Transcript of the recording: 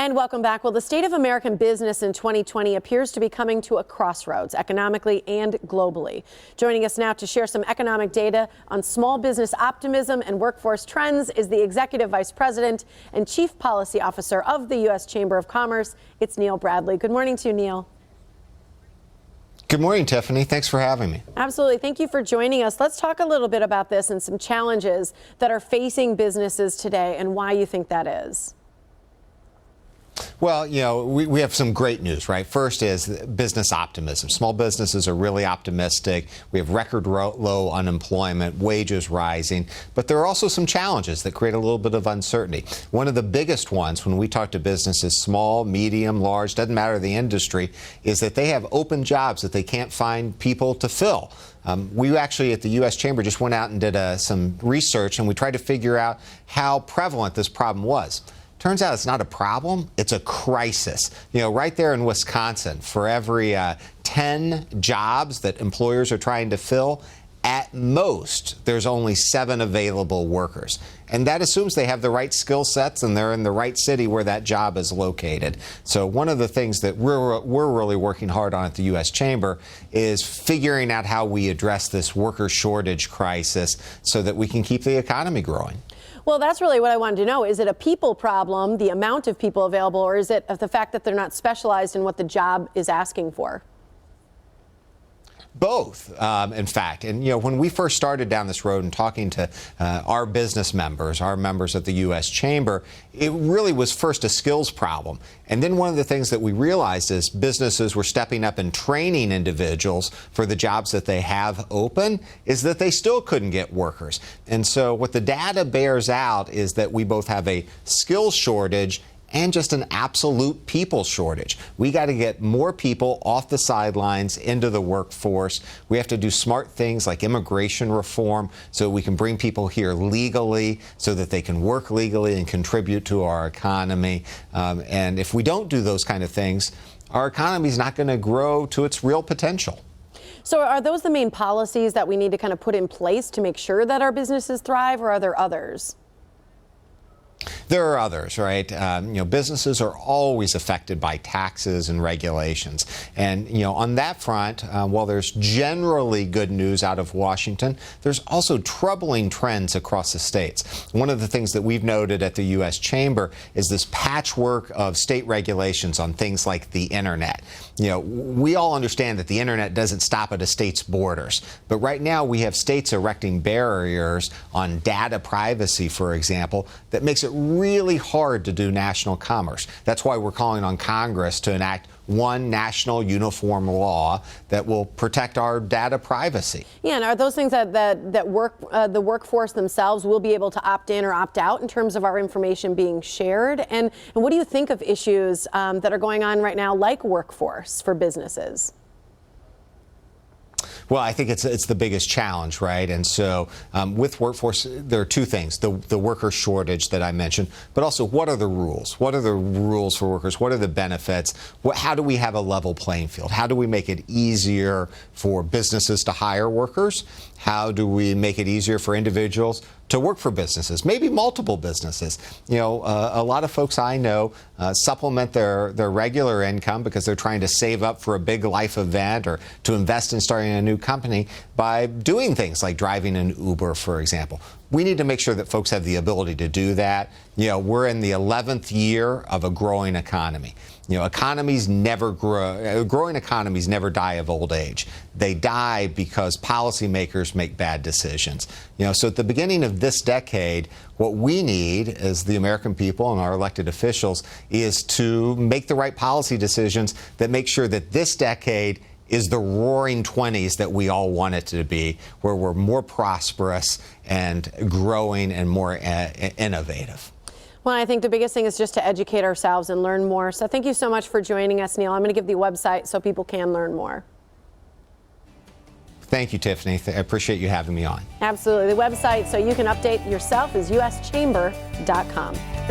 And welcome back. Well, the state of American business in 2020 appears to be coming to a crossroads economically and globally. Joining us now to share some economic data on small business optimism and workforce trends is the Executive Vice President and Chief Policy Officer of the U.S. Chamber of Commerce. It's Neil Bradley. Good morning to you, Neil. Good morning, Tiffany. Thanks for having me. Absolutely. Thank you for joining us. Let's talk a little bit about this and some challenges that are facing businesses today and why you think that is. Well, we have some great news, right? First is business optimism. Small businesses are really optimistic. We have record low unemployment, wages rising, but there are also some challenges that create a little bit of uncertainty. One of the biggest ones when we talk to businesses, small, medium, large, doesn't matter the industry, is that they have open jobs that they can't find people to fill. We actually at the U.S. Chamber just went out and did some research, and we tried to figure out how prevalent this problem was. Turns out it's not a problem, it's a crisis. Right there in Wisconsin, for every 10 jobs that employers are trying to fill, at most, there's only 7 available workers. And that assumes they have the right skill sets and they're in the right city where that job is located. So one of the things that we're really working hard on at the U.S. Chamber is figuring out how we address this worker shortage crisis so that we can keep the economy growing. Well, that's really what I wanted to know. Is it a people problem, the amount of people available, or is it the fact that they're not specialized in what the job is asking for? Both, in fact. And, when we first started down this road and talking to our business members, our members at the U.S. Chamber, it really was first a skills problem. And then one of the things that we realized is businesses were stepping up and training individuals for the jobs that they have open is that they still couldn't get workers. And so what the data bears out is that we both have a skills shortage and just an absolute people shortage. We got to get more people off the sidelines into the workforce. We have to do smart things like immigration reform so we can bring people here legally so that they can work legally and contribute to our economy. And if we don't do those kind of things, our economy is not going to grow to its real potential. So are those the main policies that we need to kind of put in place to make sure that our businesses thrive, or are there others? There are others, right? Businesses are always affected by taxes and regulations. And, on that front, while there's generally good news out of Washington, there's also troubling trends across the states. One of the things that we've noted at the U.S. Chamber is this patchwork of state regulations on things like the Internet. We all understand that the Internet doesn't stop at a state's borders. But right now we have states erecting barriers on data privacy, for example, that makes it really hard to do national commerce. That's why we're calling on Congress to enact one national uniform law that will protect our data privacy. Yeah, and are those things that the workforce themselves will be able to opt in or opt out in terms of our information being shared? And what do you think of issues that are going on right now, like workforce for businesses? Well, I think it's the biggest challenge, right? And so with workforce, there are two things, the worker shortage that I mentioned, but also what are the rules? What are the rules for workers? What are the benefits? How do we have a level playing field? How do we make it easier for businesses to hire workers? How do we make it easier for individuals to work for businesses, maybe multiple businesses? A lot of folks I know supplement their regular income because they're trying to save up for a big life event or to invest in starting a new company by doing things like driving an Uber, for example. We need to make sure that folks have the ability to do that. We're in the 11th year of a growing economy. Economies never grow. Growing economies never die of old age. They die because policymakers make bad decisions. So at the beginning of this decade, what we need as the American people and our elected officials is to make the right policy decisions that make sure that this decade is the roaring 20s that we all want it to be, where we're more prosperous and growing and more innovative. Well, I think the biggest thing is just to educate ourselves and learn more. So thank you so much for joining us, Neil. I'm going to give the website so people can learn more. Thank you, Tiffany. I appreciate you having me on. Absolutely. The website so you can update yourself is uschamber.com.